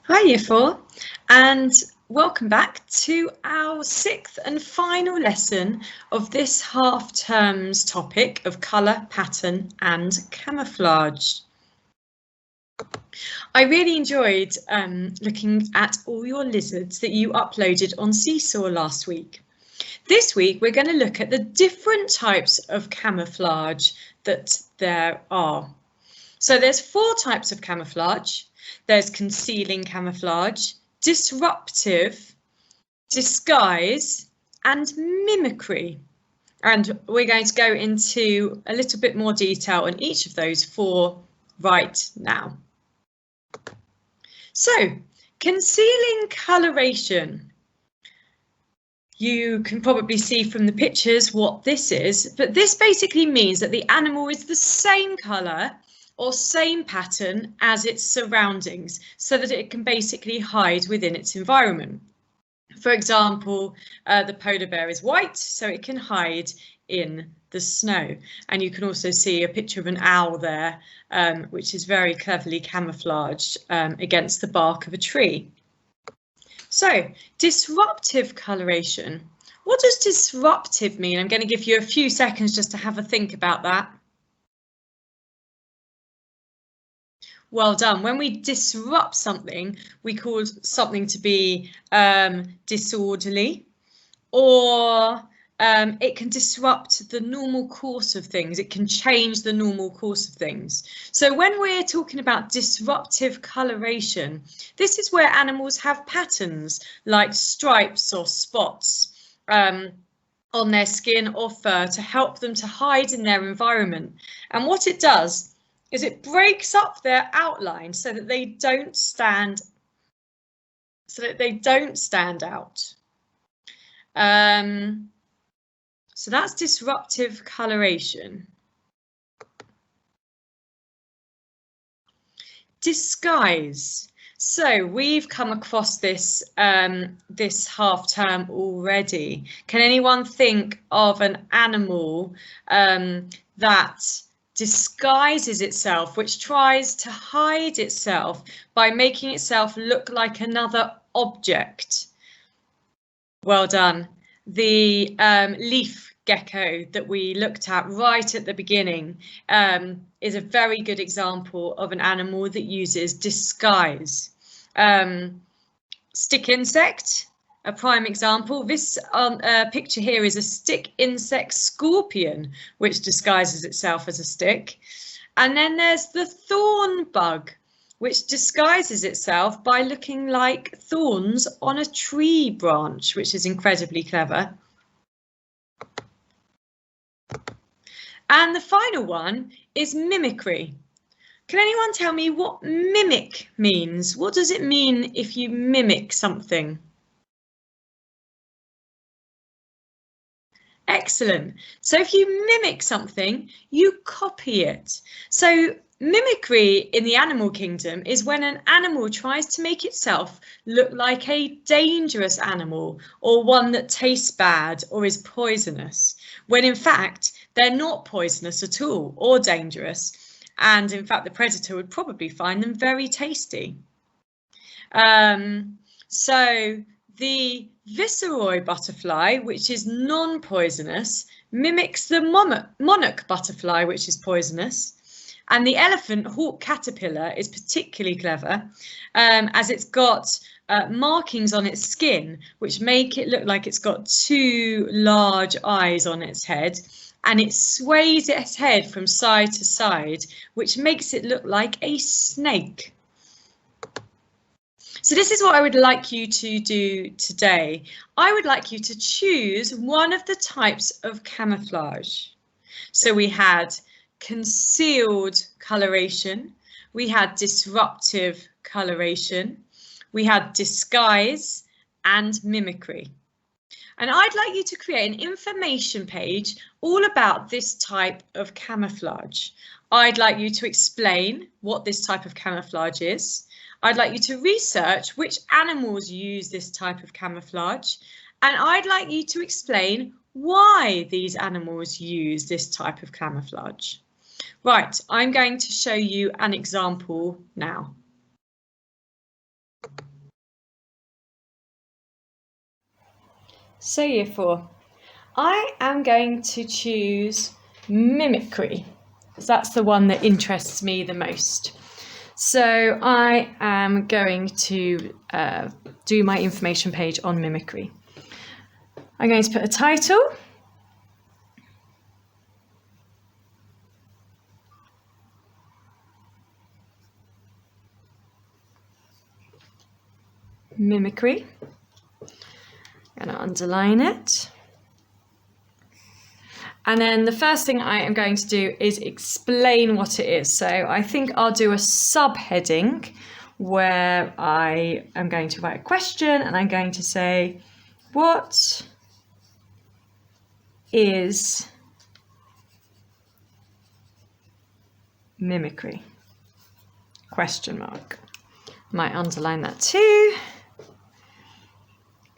Hi Year 4 and welcome back to our sixth and final lesson of this half-term's topic of colour, pattern and camouflage. I really enjoyed looking at all your lizards that you uploaded on Seesaw last week. This week we're going to look at the different types of camouflage that there are. So there's 4 types of camouflage. There's concealing camouflage, disruptive, disguise and mimicry. And we're going to go into a little bit more detail on each of those 4 right now. So, concealing coloration. You can probably see from the pictures what this is, but this basically means that the animal is the same colour or same pattern as its surroundings so that it can basically hide within its environment. For example, the polar bear is white, so it can hide in the snow. And you can also see a picture of an owl there, which is very cleverly camouflaged against the bark of a tree. So, disruptive coloration. What does disruptive mean? I'm going to give you a few seconds just to have a think about that. Well done. When we disrupt something, we call something to be disorderly, or it can disrupt the normal course of things. It can change the normal course of things. So when we're talking about disruptive coloration, this is where animals have patterns like stripes or spots on their skin or fur to help them to hide in their environment. And what it does is it breaks up their outline so that they don't stand out. So that's disruptive coloration. Disguise. So we've come across this this half term already. Can anyone think of an animal that disguises itself, which tries to hide itself by making itself look like another object? Well done. The leaf gecko that we looked at right at the beginning is a very good example of an animal that uses disguise. Stick insect, a prime example. This picture here is a stick insect scorpion, which disguises itself as a stick. And then there's the thorn bug, which disguises itself by looking like thorns on a tree branch, which is incredibly clever. And the final one is mimicry. Can anyone tell me what mimic means? What does it mean if you mimic something? Excellent. So if you mimic something, you copy it. So mimicry in the animal kingdom is when an animal tries to make itself look like a dangerous animal or one that tastes bad or is poisonous, when in fact they're not poisonous at all or dangerous. And in fact, the predator would probably find them very tasty. So the viceroy butterfly, which is non-poisonous, mimics the monarch butterfly, which is poisonous. And the elephant hawk caterpillar is particularly clever, as it's got markings on its skin, which make it look like it's got 2 large eyes on its head. And it sways its head from side to side, which makes it look like a snake. So this is what I would like you to do today. I would like you to choose one of the types of camouflage. So we had concealed coloration, we had disruptive coloration, we had disguise and mimicry. And I'd like you to create an information page all about this type of camouflage. I'd like you to explain what this type of camouflage is. I'd like you to research which animals use this type of camouflage. And I'd like you to explain why these animals use this type of camouflage. Right, I'm going to show you an example now. So year 4. I am going to choose mimicry, because that's the one that interests me the most. So I am going to do my information page on mimicry. I'm going to put a title. Mimicry. I'm going to underline it. And then the first thing I am going to do is explain what it is. So I think I'll do a subheading where I am going to write a question and I'm going to say, what is mimicry? Question mark. Might underline that too.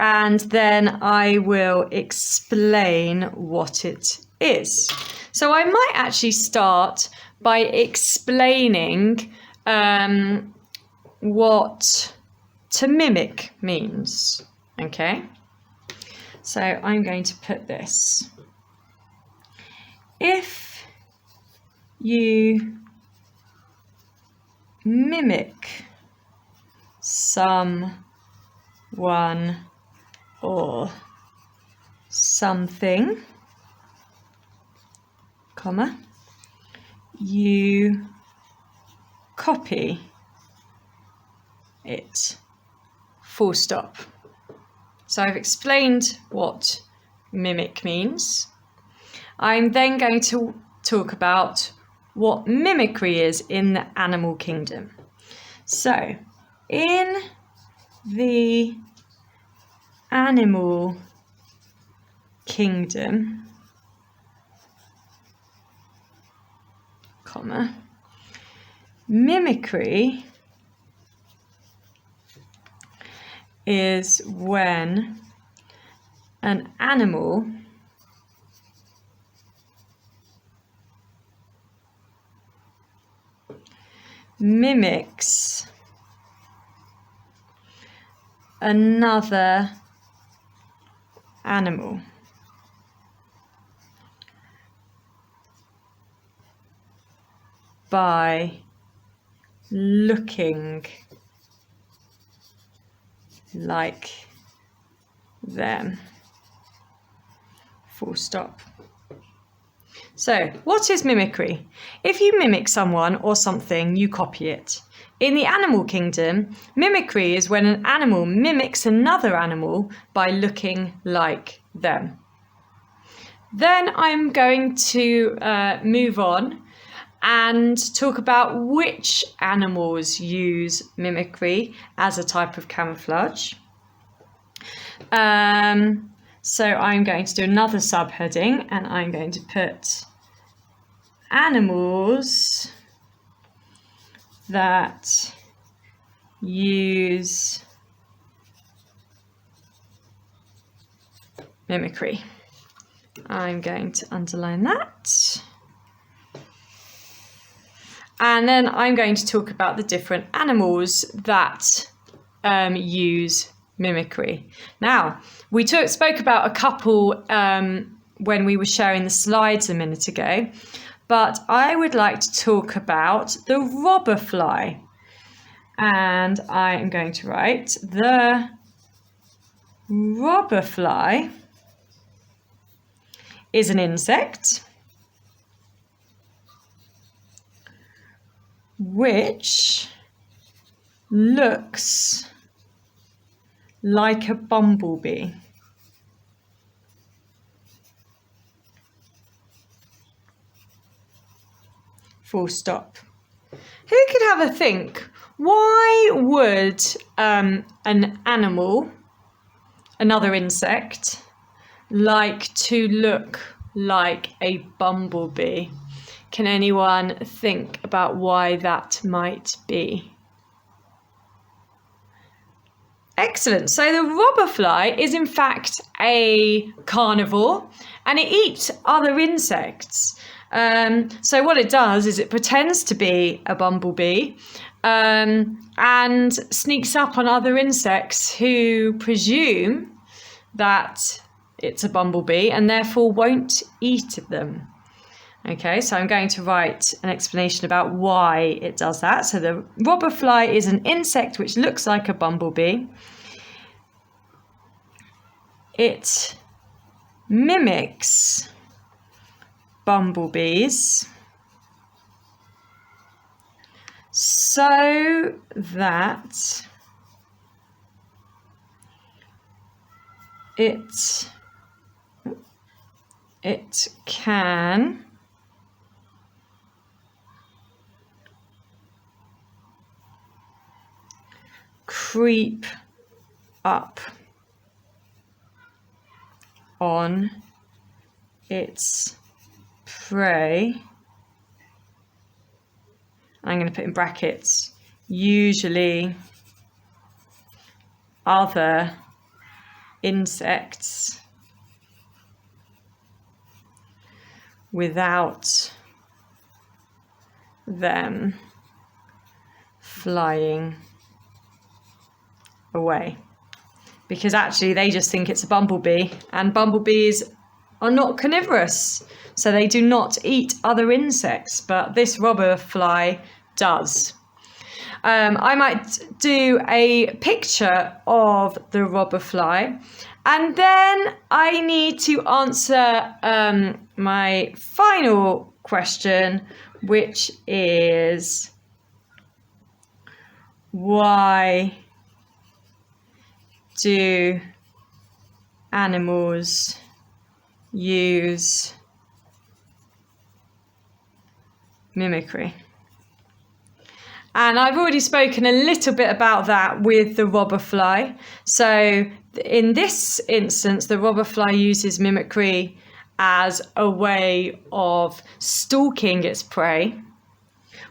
And then I will explain what it is. So I might actually start by explaining what to mimic means, okay? So I'm going to put this. If you mimic someone or something, comma, you copy it, full stop. So I've explained what mimic means. I'm then going to talk about what mimicry is in the animal kingdom. So in the animal kingdom, comma, mimicry is when an animal mimics another animal. By looking like them. Full stop. So, what is mimicry? If you mimic someone or something, you copy it. In the animal kingdom, mimicry is when an animal mimics another animal by looking like them. Then I'm going to move on and talk about which animals use mimicry as a type of camouflage. So I'm going to do another subheading and I'm going to put animals that use mimicry. I'm going to underline that. And then I'm going to talk about the different animals that use mimicry. Now, we spoke about a couple when we were sharing the slides a minute ago, but I would like to talk about the robber fly. And I am going to write the robber fly is an insect which looks like a bumblebee. Full stop. Who could have a think? Why would an animal, another insect, like to look like a bumblebee? Can anyone think about why that might be? Excellent. So the robber fly is in fact a carnivore and it eats other insects. So what it does is it pretends to be a bumblebee and sneaks up on other insects who presume that it's a bumblebee and therefore won't eat them. Okay, so I'm going to write an explanation about why it does that. So the robber fly is an insect which looks like a bumblebee. It mimics bumblebees so that it can creep up on its prey. I'm going to put in brackets, usually other insects, without them flying away. Because actually they just think it's a bumblebee, and bumblebees are not carnivorous, so they do not eat other insects, but this robber fly does. I might do a picture of the robber fly, and then I need to answer my final question, which is why do animals use mimicry? And I've already spoken a little bit about that with the robber fly. So in this instance, the robber fly uses mimicry as a way of stalking its prey,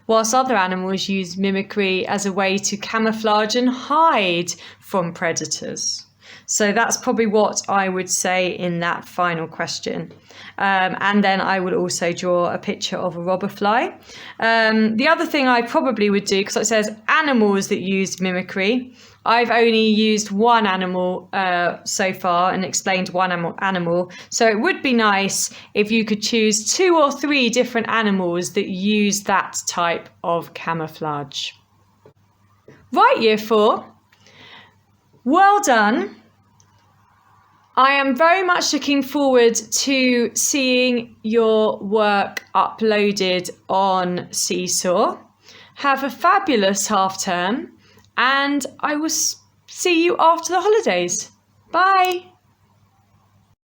whilst other animals use mimicry as a way to camouflage and hide from predators. So that's probably what I would say in that final question. And then I would also draw a picture of a robber fly. The other thing I probably would do, because it says animals that use mimicry, I've only used one animal so far and explained one animal. So it would be nice if you could choose 2 or 3 different animals that use that type of camouflage. Right, Year 4. Well done. I am very much looking forward to seeing your work uploaded on Seesaw. Have a fabulous half term, and I will see you after the holidays. Bye.